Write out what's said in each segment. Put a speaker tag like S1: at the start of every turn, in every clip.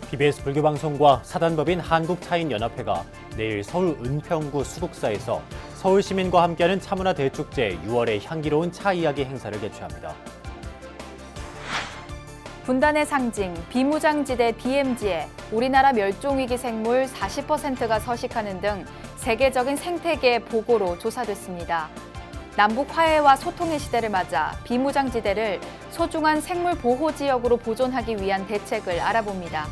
S1: PBS 불교방송과 사단법인 한국차인연합회가 내일 서울 은평구 수국사에서 서울 시민과 함께하는 차문화 대축제 6월의 향기로운 차 이야기 행사를 개최합니다.
S2: 분단의 상징, 비무장지대 BMG에 우리나라 멸종위기 생물 40%가 서식하는 등 세계적인 생태계 보고로 조사됐습니다. 남북 화해와 소통의 시대를 맞아 비무장지대를 소중한 생물 보호 지역으로 보존하기 위한 대책을 알아봅니다.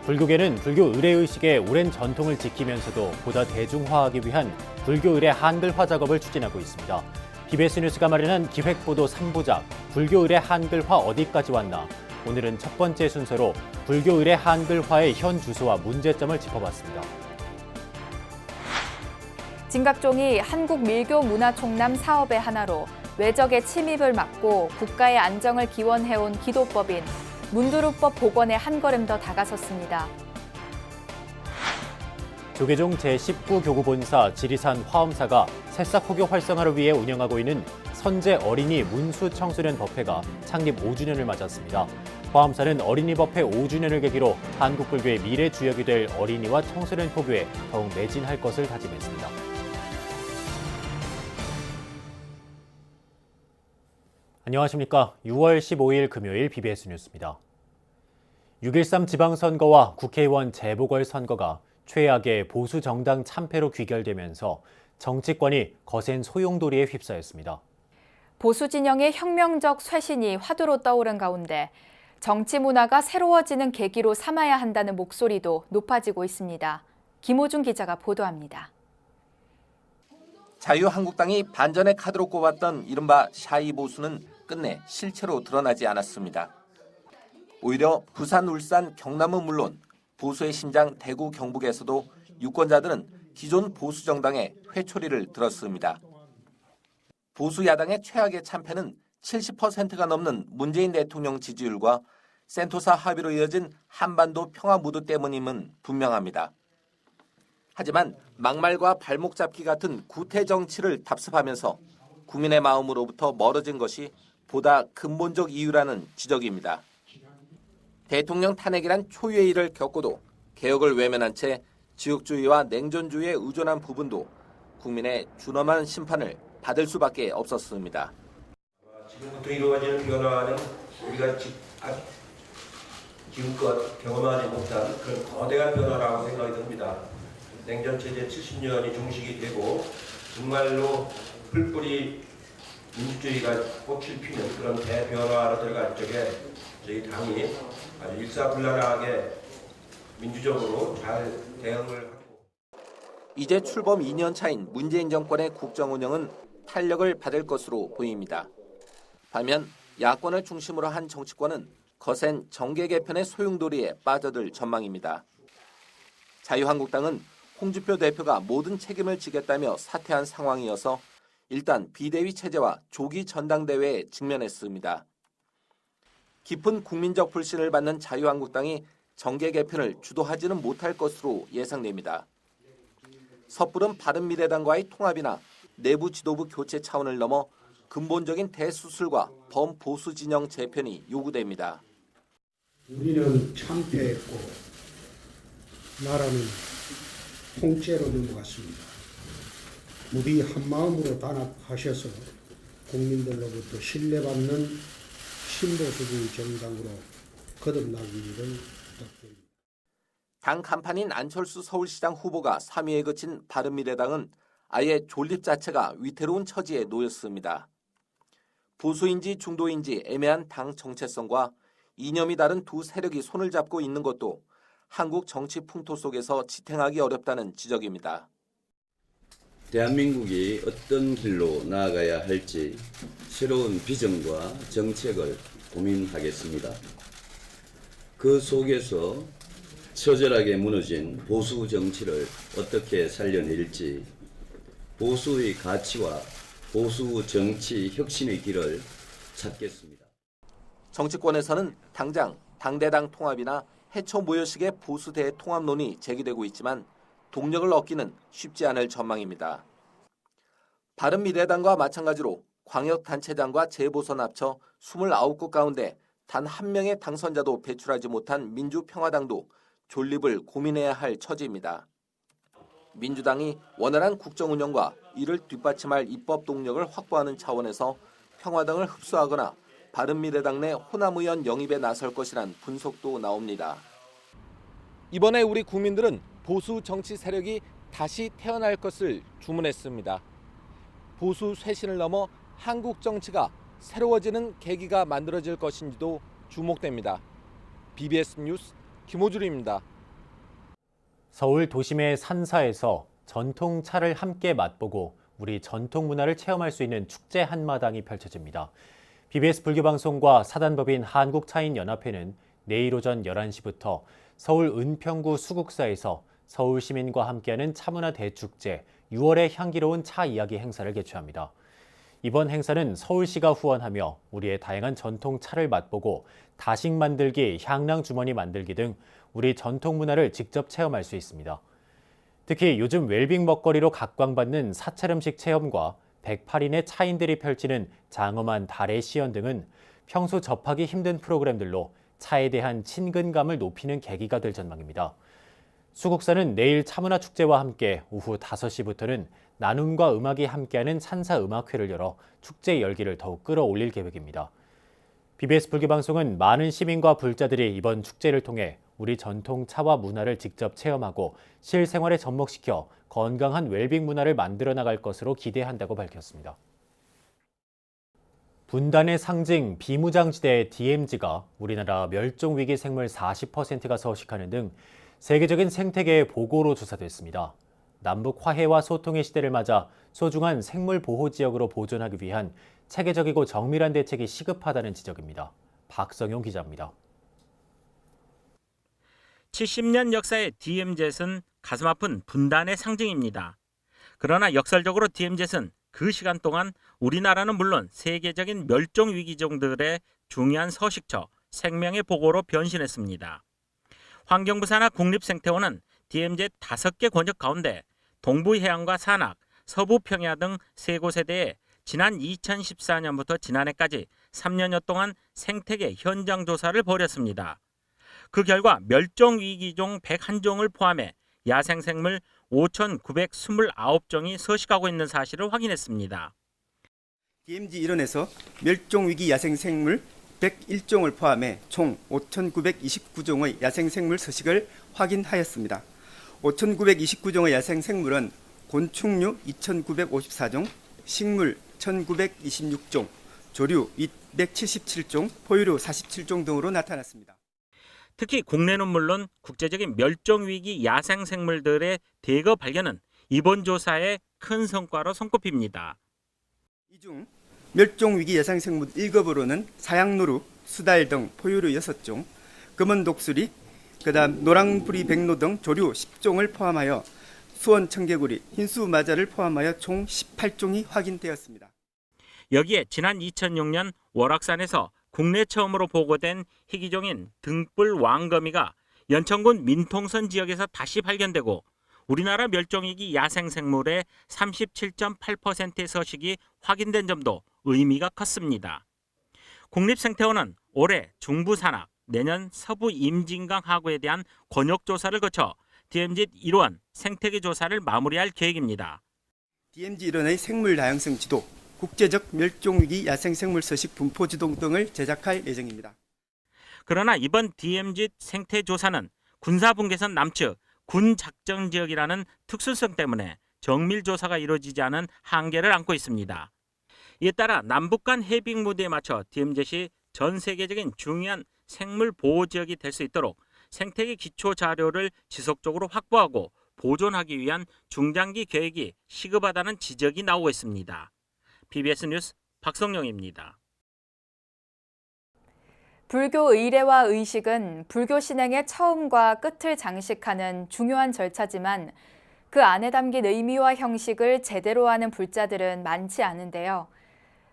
S1: 불교계는 불교 의례의식의 오랜 전통을 지키면서도 보다 대중화하기 위한 불교 의례 한글화 작업을 추진하고 있습니다. PBS 뉴스가 마련한 기획보도 3부작 불교 의례 한글화 어디까지 왔나? 오늘은 첫 번째 순서로 불교 의례 한글화의 현 주소와 문제점을 짚어봤습니다.
S2: 진각종이 한국밀교문화총남 사업의 하나로 외적의 침입을 막고 국가의 안정을 기원해온 기도법인 문두루법 복원에 한 걸음 더 다가섰습니다.
S1: 조계종 제19교구본사 지리산 화엄사가 새싹 호교 활성화를 위해 운영하고 있는 선제 어린이 문수 청소년 법회가 창립 5주년을 맞았습니다. 화엄사는 어린이 법회 5주년을 계기로 한국 불교의 미래 주역이 될 어린이와 청소년 포교에 더욱 매진할 것을 다짐했습니다. 안녕하십니까. 6월 15일 금요일 BBS 뉴스입니다. 6.13 지방선거와 국회의원 재보궐선거가 최악의 보수 정당 참패로 귀결되면서 정치권이 거센 소용돌이에 휩싸였습니다.
S2: 보수 진영의 혁명적 쇄신이 화두로 떠오른 가운데 정치 문화가 새로워지는 계기로 삼아야 한다는 목소리도 높아지고 있습니다. 김호중 기자가 보도합니다.
S3: 자유한국당이 반전의 카드로 꼽았던 이른바 샤이 보수는 끝내 실체로 드러나지 않았습니다. 오히려 부산, 울산, 경남은 물론 보수의 심장 대구, 경북에서도 유권자들은 기존 보수 정당에 회초리를 들었습니다. 보수 야당의 최악의 참패는 70%가 넘는 문재인 대통령 지지율과 센토사 합의로 이어진 한반도 평화 무드 때문임은 분명합니다. 하지만 막말과 발목 잡기 같은 구태 정치를 답습하면서 국민의 마음으로부터 멀어진 것이 보다 근본적 이유라는 지적입니다. 대통령 탄핵이란 초유의 일을 겪고도 개혁을 외면한 채 지역주의와 냉전주의에 의존한 부분도 국민의 준엄한 심판을 받을 수밖에 없었습니다.
S4: 지금부터 이루어지는 변화는 우리가 지금껏 경험하지 못한 그런 거대한 변화라고 생각이 듭니다. 냉전체제 70년이 종식이 되고 정말로 풀뿌리 민주주의가 꽃을 피는 그런 대변화로 들어갈 적에 저희 당이 아주 일사불란하게 민주적으로 잘 대응을 하고
S3: 이제 출범 2년 차인 문재인 정권의 국정 운영은 탄력을 받을 것으로 보입니다. 반면 야권을 중심으로 한 정치권은 거센 정계 개편의 소용돌이에 빠져들 전망입니다. 자유한국당은 홍준표 대표가 모든 책임을 지겠다며 사퇴한 상황이어서 일단 비대위 체제와 조기 전당대회에 직면했습니다. 깊은 국민적 불신을 받는 자유한국당이 정계 개편을 주도하지는 못할 것으로 예상됩니다. 섣부른 바른미래당과의 통합이나 내부 지도부 교체 차원을 넘어 근본적인 대수술과 범보수 진영 재편이 요구됩니다.
S5: 우리는 참패했고 나라는 통째로 넘어갔습니다. 우리 한마음으로 단합하셔서 국민들로부터 신뢰받는 신보수주의 정당으로 거듭나기를 부탁드립니다.
S3: 당 간판인 안철수 서울시장 후보가 3위에 그친 바른미래당은 아예 존립 자체가 위태로운 처지에 놓였습니다. 보수인지 중도인지 애매한 당 정체성과 이념이 다른 두 세력이 손을 잡고 있는 것도 한국 정치 풍토 속에서 지탱하기 어렵다는 지적입니다.
S6: 대한민국이 어떤 길로 나아가야 할지 새로운 비전과 정책을 고민하겠습니다. 그 속에서 처절하게 무너진 보수 정치를 어떻게 살려낼지 보수의 가치와 보수 정치 혁신의 길을 찾겠습니다.
S3: 정치권에서는 당장 당대당 통합이나 해초 모여식의 보수 대통합론이 제기되고 있지만 동력을 얻기는 쉽지 않을 전망입니다. 바른미래당과 마찬가지로 광역단체장과 재보선 합쳐 29곳 가운데 단 한 명의 당선자도 배출하지 못한 민주평화당도 존립을 고민해야 할 처지입니다. 민주당이 원활한 국정 운영과 이를 뒷받침할 입법 동력을 확보하는 차원에서 평화당을 흡수하거나 바른미래당 내 호남 의원 영입에 나설 것이란 분석도 나옵니다. 이번에 우리 국민들은 보수 정치 세력이 다시 태어날 것을 주문했습니다. 보수 쇄신을 넘어 한국 정치가 새로워지는 계기가 만들어질 것인지도 주목됩니다. BBS 뉴스 김호준입니다.
S1: 서울 도심의 산사에서 전통차를 함께 맛보고 우리 전통 문화를 체험할 수 있는 축제 한마당이 펼쳐집니다. BBS 불교방송과 사단법인 한국차인연합회는 내일 오전 11시부터 서울 은평구 수국사에서 서울 시민과 함께하는 차문화 대축제 6월의 향기로운 차 이야기 행사를 개최합니다. 이번 행사는 서울시가 후원하며 우리의 다양한 전통 차를 맛보고 다식 만들기, 향낭 주머니 만들기 등 우리 전통 문화를 직접 체험할 수 있습니다. 특히 요즘 웰빙 먹거리로 각광받는 사찰 음식 체험과 108인의 차인들이 펼치는 장엄한 달의 시연 등은 평소 접하기 힘든 프로그램들로 차에 대한 친근감을 높이는 계기가 될 전망입니다. 수국사는 내일 차문화 축제와 함께 오후 5시부터는 나눔과 음악이 함께하는 산사 음악회를 열어 축제 열기를 더욱 끌어올릴 계획입니다. BBS 불교방송은 많은 시민과 불자들이 이번 축제를 통해 우리 전통 차와 문화를 직접 체험하고 실생활에 접목시켜 건강한 웰빙 문화를 만들어 나갈 것으로 기대한다고 밝혔습니다. 분단의 상징 비무장지대 DMZ가 우리나라 멸종위기 생물 40%가 서식하는 등 세계적인 생태계의 보고로 조사됐습니다. 남북 화해와 소통의 시대를 맞아 소중한 생물 보호 지역으로 보존하기 위한 체계적이고 정밀한 대책이 시급하다는 지적입니다. 박성용 기자입니다.
S7: 70년 역사의 DMZ는 가슴 아픈 분단의 상징입니다. 그러나 역설적으로 DMZ는 그 시간 동안 우리나라는 물론 세계적인 멸종위기종들의 중요한 서식처, 생명의 보고로 변신했습니다. 환경부 산하 국립생태원은 DMZ 5개 권역 가운데 동부해안과 산악, 서부평야 등 3곳에 대해 지난 2014년부터 지난해까지 3년여 동안 생태계 현장 조사를 벌였습니다. 그 결과 멸종위기종 101종을 포함해 야생생물 5,929종이 서식하고 있는 사실을 확인했습니다.
S8: DMZ 일원에서 멸종위기 야생생물 101종을 포함해 총 5,929종의 야생생물 서식을 확인하였습니다. 5,929종의 야생생물은 곤충류 2,954종, 식물 1,926종, 조류 277종, 포유류 47종 등으로 나타났습니다.
S7: 특히 국내는 물론 국제적인 멸종위기 야생생물들의 대거 발견은 이번 조사의 큰 성과로 손꼽힙니다.
S8: 이 중 멸종위기 야생생물 1급으로는 사양노루, 수달 등 포유류 6종, 검은 독수리, 그다음 노랑부리 백로 등 조류 10종을 포함하여 수원 청개구리, 흰수마자를 포함하여 총 18종이 확인되었습니다.
S7: 여기에 지난 2006년 월악산에서 국내 처음으로 보고된 희귀종인 등불 왕거미가 연천군 민통선 지역에서 다시 발견되고 우리나라 멸종위기 야생생물의 37.8%의 서식이 확인된 점도 의미가 컸습니다. 국립생태원은 올해 중부산악, 내년 서부 임진강 하구에 대한 권역조사를 거쳐 DMZ 일원 생태계 조사를 마무리할 계획입니다.
S8: DMZ 일원의 생물 다양성 지도, 국제적 멸종위기 야생생물 서식 분포 지도 등을 제작할 예정입니다.
S7: 그러나 이번 DMZ 생태조사는 군사분계선 남측 군작전지역이라는 특수성 때문에 정밀 조사가 이루어지지 않은 한계를 안고 있습니다. 이에 따라 남북 간 해빙 무드에 맞춰 DMZ이 전 세계적인 중요한 생물 보호 지역이 될 수 있도록 생태계 기초 자료를 지속적으로 확보하고 보존하기 위한 중장기 계획이 시급하다는 지적이 나오고 있습니다. BBS 뉴스 박성용입니다.
S2: 불교 의례와 의식은 불교 신앙의 처음과 끝을 장식하는 중요한 절차지만 그 안에 담긴 의미와 형식을 제대로 아는 불자들은 많지 않은데요.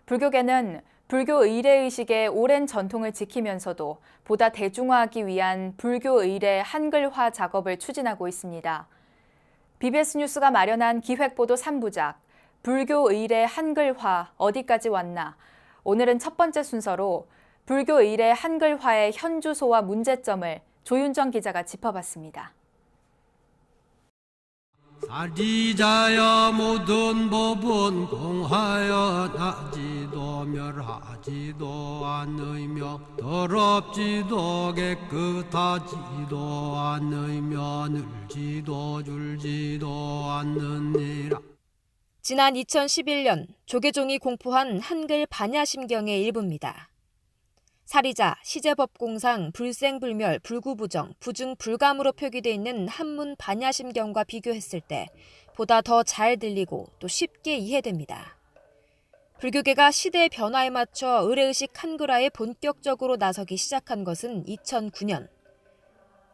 S2: 불교계는 불교 의례 의식의 오랜 전통을 지키면서도 보다 대중화하기 위한 불교 의례 한글화 작업을 추진하고 있습니다. BBS 뉴스가 마련한 기획보도 3부작 불교 의례 한글화 어디까지 왔나? 오늘은 첫 번째 순서로 불교 일의 한글화의 현주소와 문제점을 조윤정 기자가 짚어봤습니다.
S9: 사리자여 모든 법은 공하여 나지도 멸하지도 않으며 더럽지도 깨끗하지도 않으며 늘지도 줄지도 않느니라.
S10: 지난 2011년 조계종이 공포한 한글 반야심경의 일부입니다. 사리자, 시제법공상, 불생불멸, 불구부정, 부중불감으로 표기되어 있는 한문 반야심경과 비교했을 때 보다 더 잘 들리고 또 쉽게 이해됩니다. 불교계가 시대의 변화에 맞춰 의례의식 한글화에 본격적으로 나서기 시작한 것은 2009년.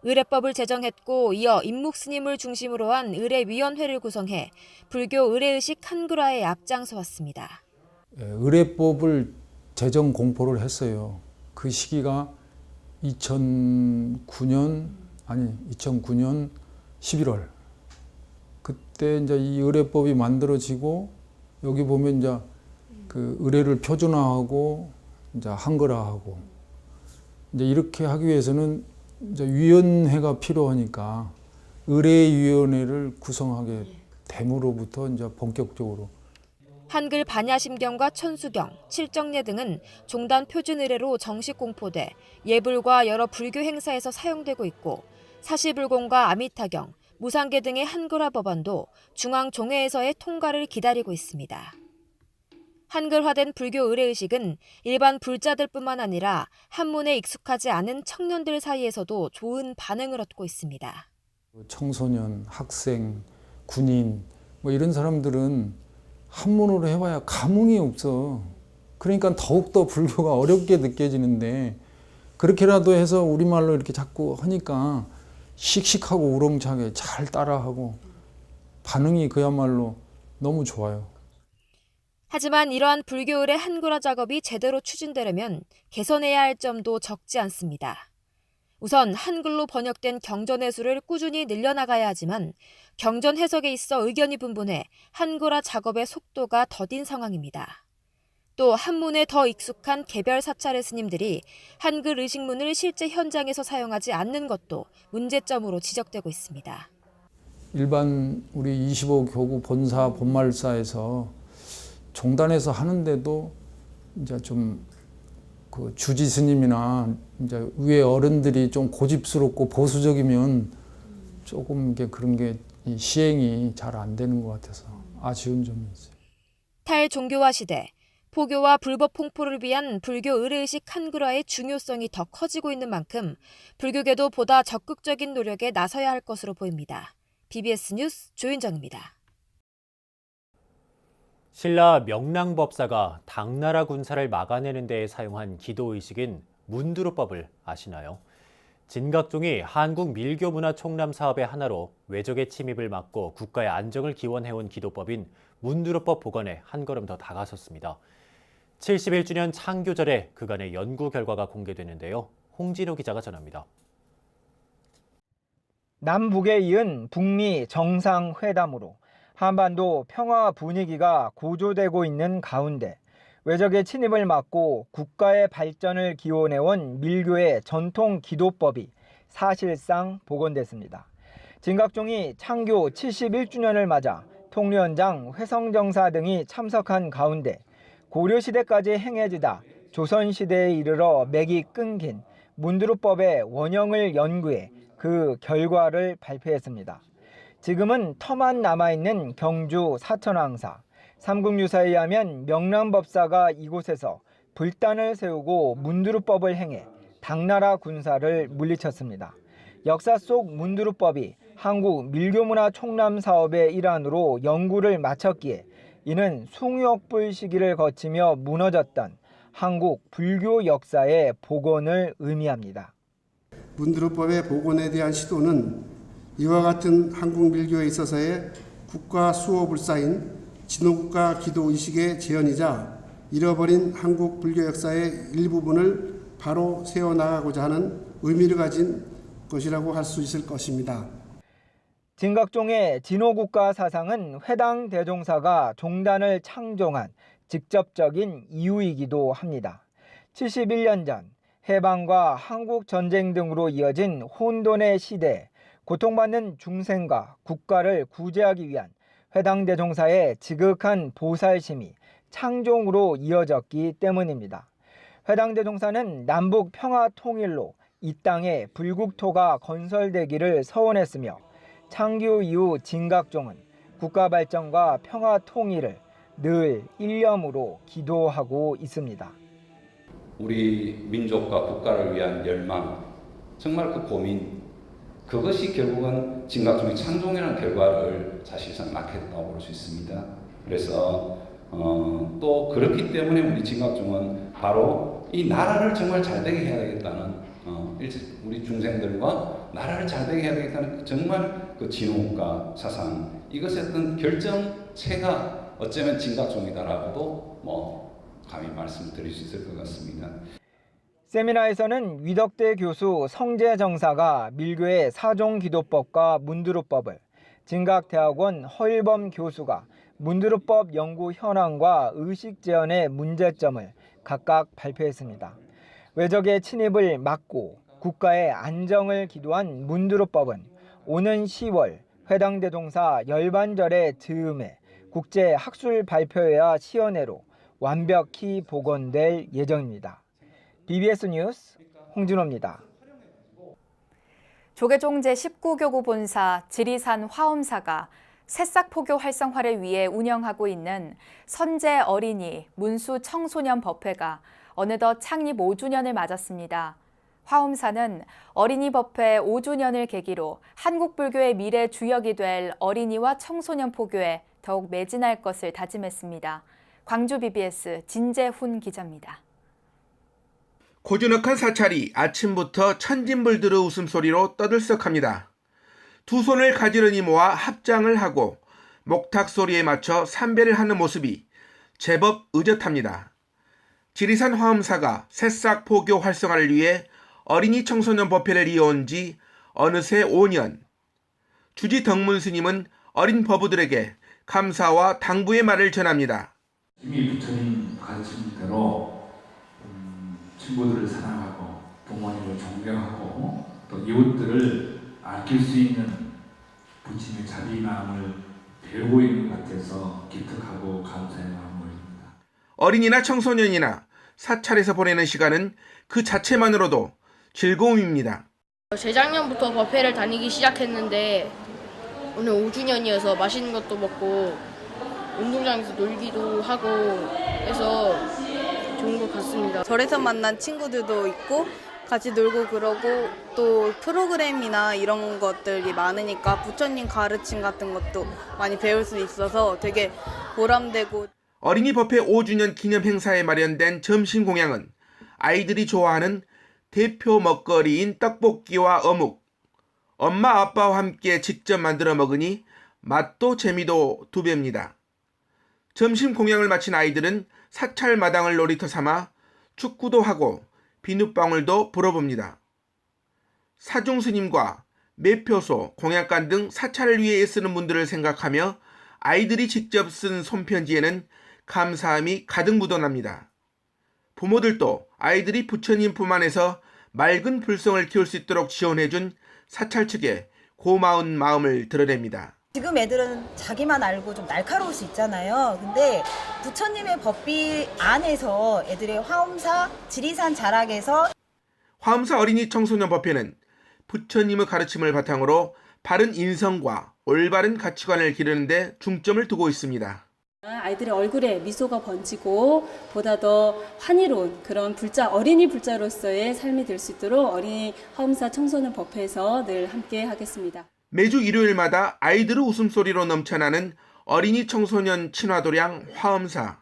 S10: 의례법을 제정했고 이어 임묵스님을 중심으로 한 의례위원회를 구성해 불교 의례의식 한글화에 앞장서 왔습니다.
S11: 의례법을 제정 공포를 했어요. 그 시기가 2009년 11월. 그때 이제 이 의례법이 만들어지고 여기 보면 이제 그 의례를 표준화하고 이제 한글화하고 이제 이렇게 하기 위해서는 이제 위원회가 필요하니까 의례위원회를 구성하게 됨으로부터 이제 본격적으로
S10: 한글 반야심경과 천수경, 칠정례 등은 종단 표준 의례로 정식 공포돼 예불과 여러 불교 행사에서 사용되고 있고 사시불공과 아미타경, 무상계 등의 한글화 법안도 중앙종회에서의 통과를 기다리고 있습니다. 한글화된 불교 의례의식은 일반 불자들뿐만 아니라 한문에 익숙하지 않은 청년들 사이에서도 좋은 반응을 얻고 있습니다.
S11: 청소년, 학생, 군인 뭐 이런 사람들은 한문으로 해봐야 감흥이 없어. 그러니까 더욱더 불교가 어렵게 느껴지는데 그렇게라도 해서 우리말로 이렇게 자꾸 하니까 씩씩하고 우렁차게 잘 따라하고 반응이 그야말로 너무 좋아요.
S10: 하지만 이러한 불교 의례 한글화 작업이 제대로 추진되려면 개선해야 할 점도 적지 않습니다. 우선 한글로 번역된 경전해수를 꾸준히 늘려나가야 하지만 경전 해석에 있어 의견이 분분해 한글화 작업의 속도가 더딘 상황입니다. 또 한문에 더 익숙한 개별 사찰의 스님들이 한글 의식문을 실제 현장에서 사용하지 않는 것도 문제점으로 지적되고 있습니다.
S11: 일반 우리 25교구 본사 본말사에서 종단에서 하는데도 이제 좀 그 주지 스님이나 이제 위에 어른들이 좀 고집스럽고 보수적이면 조금 그런 게 시행이 잘 안 되는 것 같아서 아쉬운 점이 있어요.
S10: 탈종교화 시대, 포교와 불법 홍포를 위한 불교 의례의식 한글화의 중요성이 더 커지고 있는 만큼 불교계도 보다 적극적인 노력에 나서야 할 것으로 보입니다. BBS 뉴스 조윤정입니다.
S1: 신라 명랑법사가 당나라 군사를 막아내는 데에 사용한 기도의식인 문두루법을 아시나요? 진각종이 한국 밀교문화 총람 사업의 하나로 외적의 침입을 막고 국가의 안정을 기원해온 기도법인 문두루법 복원에 한 걸음 더 다가섰습니다. 71주년 창교절에 그간의 연구 결과가 공개되는데요. 홍진호 기자가 전합니다.
S12: 남북에 이은 북미 정상회담으로 한반도 평화 분위기가 고조되고 있는 가운데 외적의 침입을 막고 국가의 발전을 기원해온 밀교의 전통 기도법이 사실상 복원됐습니다. 진각종이 창교 71주년을 맞아 통련장, 회성정사 등이 참석한 가운데 고려시대까지 행해지다 조선시대에 이르러 맥이 끊긴 문두루법의 원형을 연구해 그 결과를 발표했습니다. 지금은 터만 남아있는 경주 사천왕사, 삼국유사에 의하면 명랑법사가 이곳에서 불단을 세우고 문두루법을 행해 당나라 군사를 물리쳤습니다. 역사 속 문두루법이 한국 밀교문화 총람 사업의 일환으로 연구를 마쳤기에 이는 숭유역불 시기를 거치며 무너졌던 한국 불교 역사의 복원을 의미합니다.
S5: 문두루법의 복원에 대한 시도는 이와 같은 한국 밀교에 있어서의 국가 수호불사인 진호국가 기도의식의 재현이자 잃어버린 한국 불교 역사의 일부분을 바로 세워나가고자 하는 의미를 가진 것이라고 할 수 있을 것입니다.
S12: 진각종의 진호국가 사상은 회당 대종사가 종단을 창종한 직접적인 이유이기도 합니다. 71년 전 해방과 한국 전쟁 등으로 이어진 혼돈의 시대에 고통받는 중생과 국가를 구제하기 위한 회당대종사의 지극한 보살심이 창종으로 이어졌기 때문입니다. 회당대종사는 남북 평화 통일로 이 땅에 불국토가 건설되기를 서원했으며 창규 이후 진각종은 국가 발전과 평화 통일을 늘 일념으로 기도하고 있습니다.
S13: 우리 민족과 국가를 위한 열망, 정말 그 고민, 그것이 결국은 진각종의 창종이라는 결과를 사실상 낳겠다고 볼 수 있습니다. 그래서 또 그렇기 때문에 우리 진각종은 바로 이 나라를 정말 잘되게 해야 되겠다는 우리 중생들과 나라를 잘되게 해야 되겠다는 정말 그 진호국가 사상, 이것의 어떤 결정체가 어쩌면 진각종이다라고도 감히 말씀드릴 수 있을 것 같습니다.
S12: 세미나에서는 위덕대 교수 성재정사가 밀교의 사종기도법과 문두루법을, 진각대학원 허일범 교수가 문두루법 연구 현황과 의식재현의 문제점을 각각 발표했습니다. 외적의 침입을 막고 국가의 안정을 기도한 문두루법은 오는 10월 회당대종사 열반절의 즈음에 국제학술 발표회와 시연회로 완벽히 복원될 예정입니다. BBS 뉴스 홍진호입니다.
S2: 조계종 제19교구 본사 지리산 화엄사가 새싹 포교 활성화를 위해 운영하고 있는 선제 어린이 문수 청소년 법회가 어느덧 창립 5주년을 맞았습니다. 화엄사는 어린이 법회 5주년을 계기로 한국 불교의 미래 주역이 될 어린이와 청소년 포교에 더욱 매진할 것을 다짐했습니다. 광주 BBS 진재훈 기자입니다.
S14: 고즈넉한 사찰이 아침부터 천진불들의 웃음소리로 떠들썩합니다. 두 손을 가지런히 모아 합장을 하고 목탁 소리에 맞춰 삼배를 하는 모습이 제법 의젓합니다. 지리산 화엄사가 새싹 포교 활성화를 위해 어린이 청소년 법회를 이어온 지 어느새 5년. 주지 덕문 스님은 어린 법우들에게 감사와 당부의 말을 전합니다.
S15: 이미 부처님 가르침대로 친구들을 사랑하고 부모님을 존경하고 또 이웃들을 아낄 수 있는 부처님의 자비 마음을 배우고 있는 것 같아서 기특하고 감사의 마음입니다.
S14: 어린이나 청소년이나 사찰에서 보내는 시간은 그 자체만으로도 즐거움입니다.
S16: 재작년부터 법회를 다니기 시작했는데 오늘 5주년이어서 맛있는 것도 먹고 운동장에서 놀기도 하고 해서 좋은 것 같습니다.
S17: 절에서 만난 친구들도 있고 같이 놀고 그러고 또 프로그램이나 이런 것들이 많으니까 부처님 가르침 같은 것도 많이 배울 수 있어서 되게 보람되고.
S14: 어린이 법회 5주년 기념 행사에 마련된 점심 공양은 아이들이 좋아하는 대표 먹거리인 떡볶이와 어묵, 엄마 아빠와 함께 직접 만들어 먹으니 맛도 재미도 2배입니다. 점심 공양을 마친 아이들은 사찰 마당을 놀이터 삼아 축구도 하고 비눗방울도 불어봅니다. 사중스님과 매표소, 공약관 등 사찰을 위해 애쓰는 분들을 생각하며 아이들이 직접 쓴 손편지에는 감사함이 가득 묻어납니다. 부모들도 아이들이 부처님 품 안에서 맑은 불성을 키울 수 있도록 지원해준 사찰 측에 고마운 마음을 드러냅니다.
S18: 지금 애들은 자기만 알고 좀 날카로울 수 있잖아요. 근데 부처님의 법비 안에서 애들의 화엄사, 지리산 자락에서
S14: 화엄사 어린이 청소년 법회는 부처님의 가르침을 바탕으로 바른 인성과 올바른 가치관을 기르는 데 중점을 두고 있습니다.
S19: 아이들의 얼굴에 미소가 번지고 보다 더 환희로운 그런 어린이 불자로서의 삶이 될 수 있도록 어린이 화엄사 청소년 법회에서 늘 함께 하겠습니다.
S14: 매주 일요일마다 아이들의 웃음소리로 넘쳐나는 어린이 청소년 친화도량 화엄사.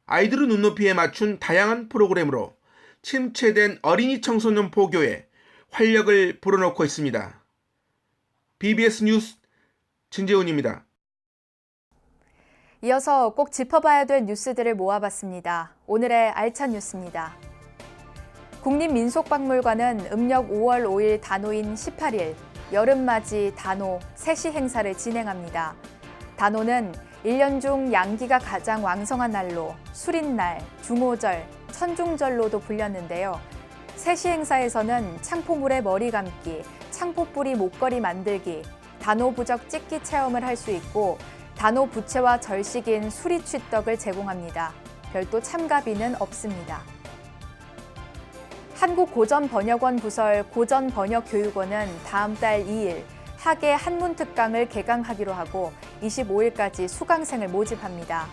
S14: 아이들의 눈높이에 맞춘 다양한 프로그램으로 침체된 어린이 청소년 포교에 활력을 불어넣고 있습니다. BBS 뉴스 진재훈입니다.
S2: 이어서 꼭 짚어봐야 될 뉴스들을 모아봤습니다. 오늘의 알찬 뉴스입니다. 국립민속박물관은 음력 5월 5일 단오인 18일 여름맞이 단오 세시 행사를 진행합니다. 단오는 1년 중 양기가 가장 왕성한 날로 수린날, 중오절, 천중절로도 불렸는데요. 세시 행사에서는 창포물에 머리 감기, 창포뿌리 목걸이 만들기, 단오부적 찍기 체험을 할 수 있고 단오 부채와 절식인 수리취떡을 제공합니다. 별도 참가비는 없습니다. 한국고전번역원 부설 고전번역교육원은 다음 달 2일 학예 한문특강을 개강하기로 하고 25일까지 수강생을 모집합니다.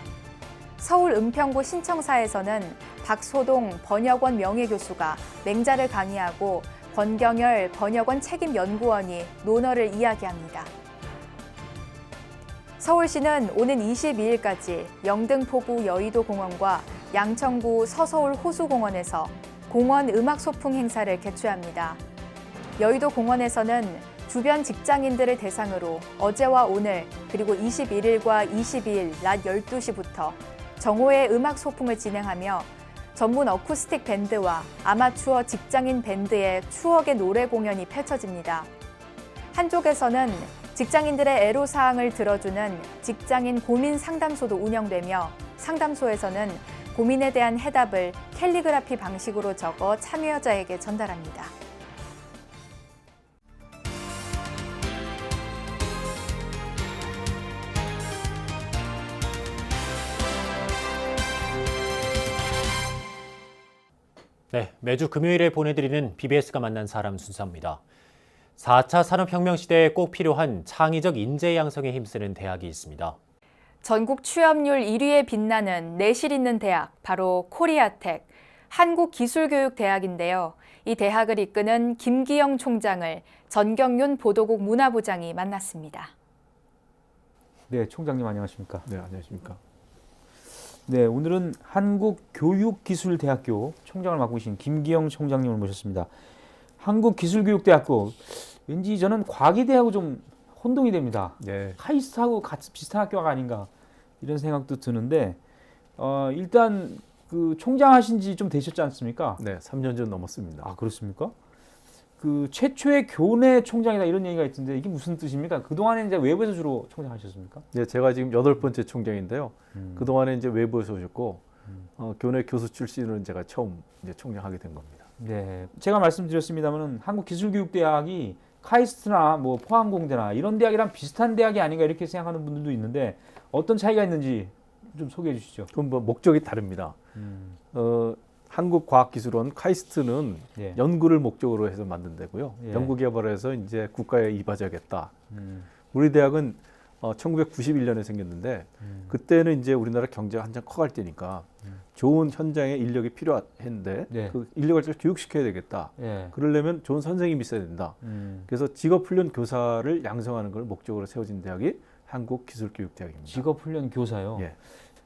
S2: 서울 은평구 신청사에서는 박소동 번역원 명예교수가 맹자를 강의하고 권경열 번역원 책임연구원이 논어를 이야기합니다. 서울시는 오는 22일까지 영등포구 여의도공원과 양천구 서서울 호수공원에서 공원 음악소풍 행사를 개최합니다. 여의도공원에서는 주변 직장인들을 대상으로 어제와 오늘 그리고 21일과 22일 낮 12시부터 정오의 음악 소풍을 진행하며 전문 어쿠스틱 밴드와 아마추어 직장인 밴드의 추억의 노래 공연이 펼쳐집니다. 한쪽에서는 직장인들의 애로사항을 들어주는 직장인 고민 상담소도 운영되며 상담소에서는 고민에 대한 해답을 캘리그라피 방식으로 적어 참여자에게 전달합니다.
S1: 네, 매주 금요일에 보내드리는 BBS가 만난 사람 순서입니다. 4차 산업혁명 시대에 꼭 필요한 창의적 인재 양성에 힘쓰는 대학이 있습니다.
S2: 전국 취업률 1위에 빛나는 내실 있는 대학, 바로 코리아텍, 한국기술교육대학인데요. 이 대학을 이끄는 김기영 총장을 전경윤 보도국 문화부장이 만났습니다.
S20: 네, 총장님 안녕하십니까?
S21: 네, 안녕하십니까?
S20: 네, 오늘은 한국교육기술대학교 총장을 맡고 계신 김기영 총장님을 모셨습니다. 한국기술교육대학교, 왠지 저는 과기대하고 좀 혼동이 됩니다.
S21: 네.
S20: 카이스트하고 같이 비슷한 학교가 아닌가 이런 생각도 드는데 일단 그 총장 하신 지 좀 되셨지 않습니까?
S21: 네, 3년 전 넘었습니다.
S20: 아, 그렇습니까? 그 최초의 교내 총장이다 이런 얘기가 있던데 이게 무슨 뜻입니까? 그동안에 이제 외부에서 주로 총장하셨습니까?
S21: 네, 제가 지금 8번째 총장인데요. 그동안에 이제 외부에서 오셨고 교내 교수 출신은 제가 처음 이제 총장하게 된 겁니다.
S20: 네, 제가 말씀드렸습니다만은 한국기술교육대학이 카이스트나 뭐 포항공대나 이런 대학이랑 비슷한 대학이 아닌가 이렇게 생각하는 분들도 있는데 어떤 차이가 있는지 좀 소개해 주시죠.
S21: 그럼 뭐 목적이 다릅니다. 한국과학기술원 카이스트는
S20: 예.
S21: 연구를 목적으로 해서 만든 데고요.
S20: 예.
S21: 연구개발해서 이제 국가에 이바지하겠다. 우리 대학은 1991년에 생겼는데 그때는 이제 우리나라 경제가 한참 커갈 때니까 좋은 현장에 인력이 필요했는데
S20: 네.
S21: 그 인력을 좀 교육시켜야 되겠다.
S20: 예.
S21: 그러려면 좋은 선생님이 있어야 된다. 그래서 직업훈련 교사를 양성하는 걸 목적으로 세워진 대학이 한국기술교육대학입니다.
S20: 직업훈련 교사요?
S21: 예.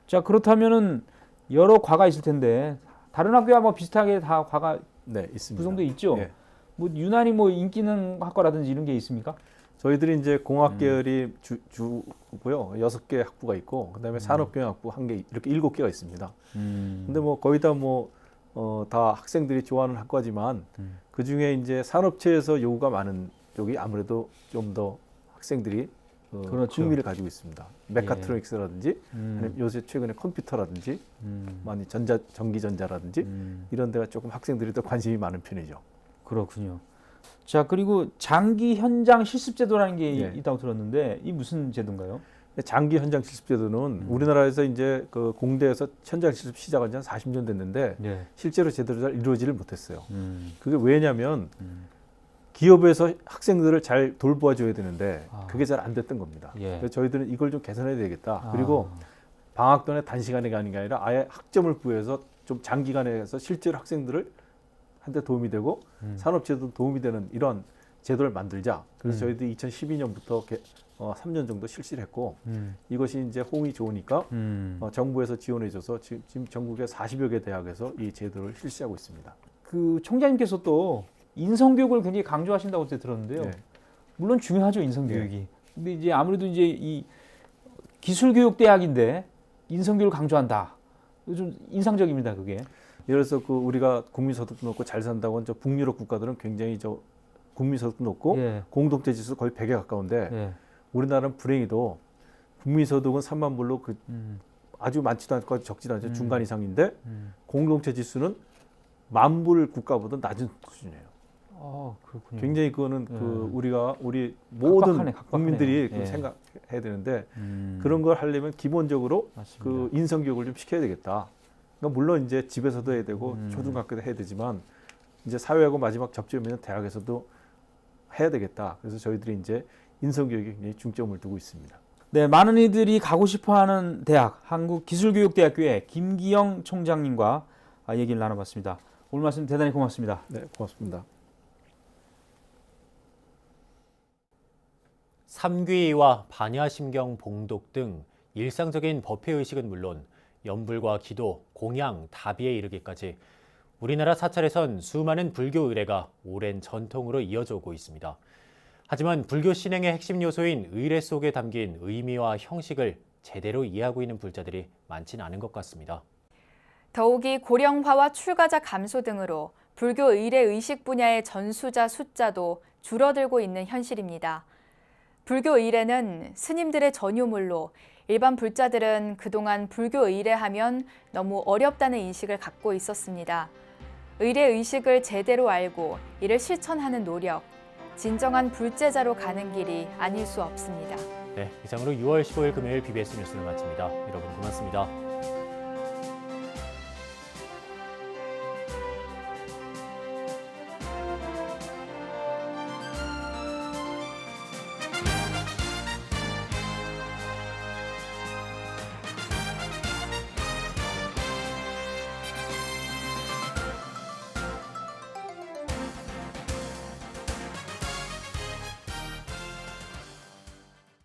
S20: 자, 그렇다면은 여러 과가 있을 텐데 다른 학교와 뭐 비슷하게 다 과가
S21: 네, 있습니다.
S20: 구성돼 있죠?
S21: 예.
S20: 뭐 유난히 뭐 인기 있는 학과라든지 이런 게 있습니까?
S21: 저희들이 이제 공학 계열이 주고요. 6개 학부가 있고 그다음에 산업경영학부 1개 이렇게 7개가 있습니다. 근데 뭐 거의 다 뭐 다 학생들이 좋아하는 학과지만 그중에 이제 산업체에서 요구가 많은 쪽이 아무래도 좀 더 학생들이
S20: 그렇죠.
S21: 흥미를 가지고 있습니다. 메카트로닉스라든지 아니면 요새 최근에 컴퓨터라든지 많이 전기전자라든지 이런 데가 조금 학생들이 더 관심이 많은 편이죠.
S20: 그렇군요. 자, 그리고 장기 현장 실습 제도라는 게
S21: 예.
S20: 있다고 들었는데 이 무슨 제도인가요?
S21: 장기 현장 실습 제도는 우리나라에서 이제 그 공대에서 현장 실습 시작한 지 한 40년 됐는데
S20: 예.
S21: 실제로 제대로 잘 이루어지를 못했어요. 그게 왜냐면 기업에서 학생들을 잘 돌봐줘야 되는데 그게 잘 안 됐던 겁니다.
S20: 예.
S21: 그래서 저희들은 이걸 좀 개선해야 되겠다. 그리고 방학 동안에 단시간에 가는 게 아니라 아예 학점을 부여해서 좀 장기간에 해서 실제로 학생들을 한테 도움이 되고 산업체도 도움이 되는 이런 제도를 만들자. 그래서 저희들이 2012년부터 3년 정도 실시를 했고 이것이 이제 호응이 좋으니까 정부에서 지원해줘서 지금 전국의 40여 개 대학에서 이 제도를 실시하고 있습니다.
S20: 그 총장님께서 또 인성교육을 굉장히 강조하신다고 들었는데요.
S21: 네.
S20: 물론 중요하죠, 인성교육이.
S21: 네.
S20: 근데 이제 아무래도 이제 이 기술교육대학인데 인성교육을 강조한다. 좀 인상적입니다, 그게.
S21: 예를 들어서 그 우리가 국민소득도 높고 잘 산다고 하는 저 북유럽 국가들은 굉장히 저 국민소득도 높고
S20: 예.
S21: 공동체 지수 거의 100에 가까운데
S20: 예.
S21: 우리나라는 불행히도 국민소득은 3만 불로 그 아주 많지도 않고 적지도 않죠. 중간 이상인데 공동체 지수는 만불 국가보다 낮은 수준이에요.
S20: 그렇군요.
S21: 굉장히 그거는 우리 모든
S20: 각박하네.
S21: 국민들이
S20: 예.
S21: 생각해야 되는데 그런 걸 하려면 기본적으로 그 인성 교육을 좀 시켜야 되겠다. 그러니까 물론 이제 집에서도 해야 되고 초등학교도 해야 되지만 이제 사회하고 마지막 접점이면 대학에서도 해야 되겠다. 그래서 저희들이 이제 인성 교육에 굉장히 중점을 두고 있습니다.
S20: 네, 많은 이들이 가고 싶어하는 대학 한국기술교육대학교의 김기영 총장님과 얘기를 나눠봤습니다. 오늘 말씀 대단히 고맙습니다.
S21: 네, 고맙습니다.
S1: 삼귀와 반야심경 봉독 등 일상적인 법회 의식은 물론 연불과 기도, 공양, 다비에 이르기까지 우리나라 사찰에선 수많은 불교 의례가 오랜 전통으로 이어져 오고 있습니다. 하지만 불교 신행의 핵심 요소인 의례 속에 담긴 의미와 형식을 제대로 이해하고 있는 불자들이 많지는 않은 것 같습니다.
S2: 더욱이 고령화와 출가자 감소 등으로 불교 의례 의식 분야의 전수자 숫자도 줄어들고 있는 현실입니다. 불교 의례는 스님들의 전유물로 일반 불자들은 그동안 불교 의례하면 너무 어렵다는 인식을 갖고 있었습니다. 의례 의식을 제대로 알고 이를 실천하는 노력, 진정한 불제자로 가는 길이 아닐 수 없습니다.
S1: 네, 이상으로 6월 15일 금요일 BBS 뉴스를 마칩니다. 여러분 고맙습니다.